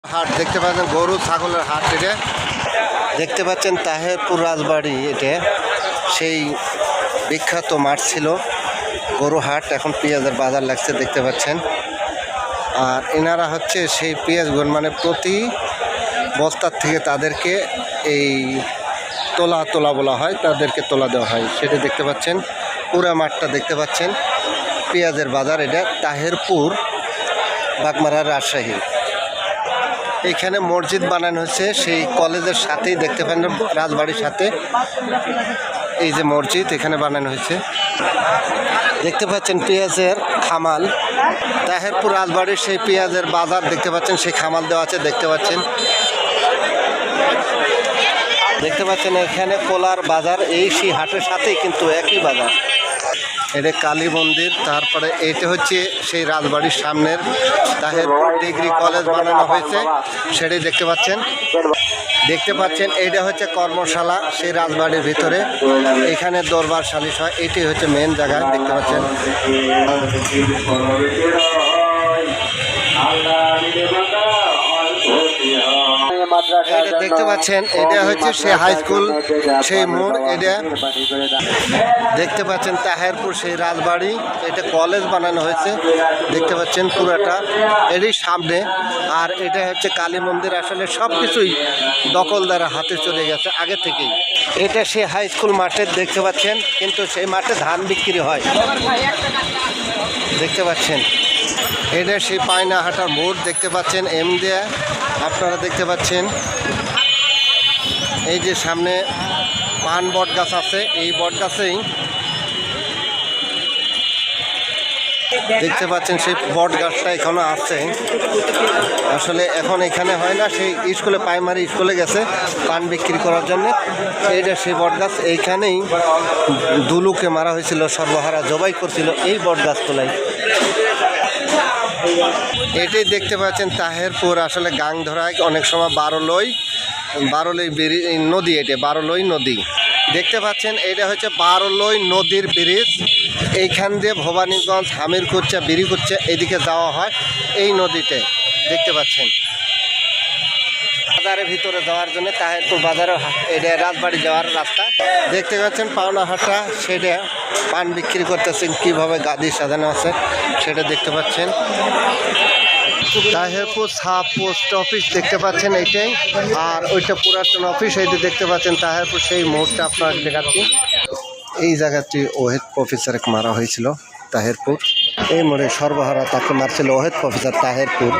হাট দেখতে পাচ্ছেন, গরু ছাগলের হাট। এটা দেখতে পাচ্ছেন তাহেরপুর রাজবাড়ি। এটা সেই বিখ্যাত মাঠ ছিল, গরু হাট। এখন পেঁয়াজের বাজার লাগছে দেখতে পাচ্ছেন। আর এনারা হচ্ছে সেই পেঁয়াজগুলো মানে প্রতি বস্তার থেকে তাদেরকে এই তোলা বলা হয়, তাদেরকে তোলা দেওয়া হয়, সেটা দেখতে পাচ্ছেন। পুরা মাঠটা দেখতে পাচ্ছেন পেঁয়াজের বাজার। এটা তাহেরপুর, বাগমারা, রাজশাহী। এইখানে মসজিদ বানানো হচ্ছে সেই কলেজের সাথেই, দেখতে পান রাজবাড়ির সাথে এই যে মসজিদ এখানে বানানো হয়েছে। দেখতে পাচ্ছেন পেঁয়াজের খামাল, তাহেরপুর রাজবাড়ির সেই পেঁয়াজের বাজার দেখতে পাচ্ছেন, সেই খামাল দেওয়া আছে দেখতে পাচ্ছেন। দেখতে পাচ্ছেন এখানে কোলার বাজার, এই সেই হাটের সাথেই কিন্তু একই বাজার। এটা কালী মন্দির। তারপরে এটা হচ্ছে সেই রাজবাড়ির সামনের তাহেরপুর ডিগ্রি কলেজ বানানো হয়েছে, সেটাই দেখতে পাচ্ছেন। এইটা হচ্ছে কর্মশালা সেই রাজবাড়ির ভিতরে, এখানে দরবার সালিশ হয়। এটাই হচ্ছে মেন জায়গা দেখতে পাচ্ছেন। এটা দেখতে পাচ্ছেন, এটা হচ্ছে সেই হাই স্কুল, সেই মোড়। এটা দেখতে পাচ্ছেন তাহেরপুর সেই রাজবাড়ি, এটা কলেজ বানানো হয়েছে দেখতে পাচ্ছেন পুরাটা এরই সামনে। আর এটা হচ্ছে কালী মন্দির। আসলে সব কিছুই দখলদারের হাতে চলে গেছে আগে থেকেই। এটা সেই হাই স্কুল মাঠে দেখতে পাচ্ছেন, কিন্তু সেই মাঠে ধান বিক্রি হয় দেখতে পাচ্ছেন। এটা সেই পায়নাহাটার মোড় দেখতে পাচ্ছেন, এম দিয়ে আপনারা দেখতে পাচ্ছেন। এই যে সামনে পান বট গাছ আছে, এই বট গাছেই দেখতে পাচ্ছেন সেই বট গাছটা এখনো আছে। আসলে এখন এখানে হয় না, সেই স্কুলে প্রাইমারি স্কুলে গেছে পান বিক্রি করার জন্য। এইটা সেই বট গাছ, এইখানেই দুলুকে মারা হয়েছিল, সর্বহারা জবাই করছিল এই বট গাছতলায়। এটাই দেখতে পাচ্ছেন তাহেরপুর আসলে গাংধরায় অনেক সময় বারলই নদী। এটা বারলই নদী দেখতে পাচ্ছেন। এটা হচ্ছে বারলই নদীর ব্রিজ। এইখান দিয়ে ভবানীগঞ্জ, হামিরকুচ্চা, বিরিকুচ্চা এদিকে যাওয়া হয় এই নদীতে দেখতে পাচ্ছেন। বাজারের ভিতরে যাওয়ার জন্য তাহেরপুর বাজারে, এটা রাজবাড়ি যাওয়ার রাস্তা দেখতে পাচ্ছেন। পাওনাহাটা সেটা পান বিক্রি করতেছেন, কীভাবে গাদি সাজানো আছে সেটা দেখতে পাচ্ছেন। তাহেরপুর সাব পোস্ট অফিস দেখতে পাচ্ছেন এইটাই, আর ওইটা পুরাতন অফিস এইটা দেখতে পাচ্ছেন। তাহেরপুর সেই মোড়টা আপনাকে দেখাচ্ছি। এই জায়গাটি ওহেদ প্রফেসরকে মারা হয়েছিল তাহেরপুর। এই মোড়ে সর্বহারা তাকে মারছিল ওহেদ প্রফেসর তাহেরপুর।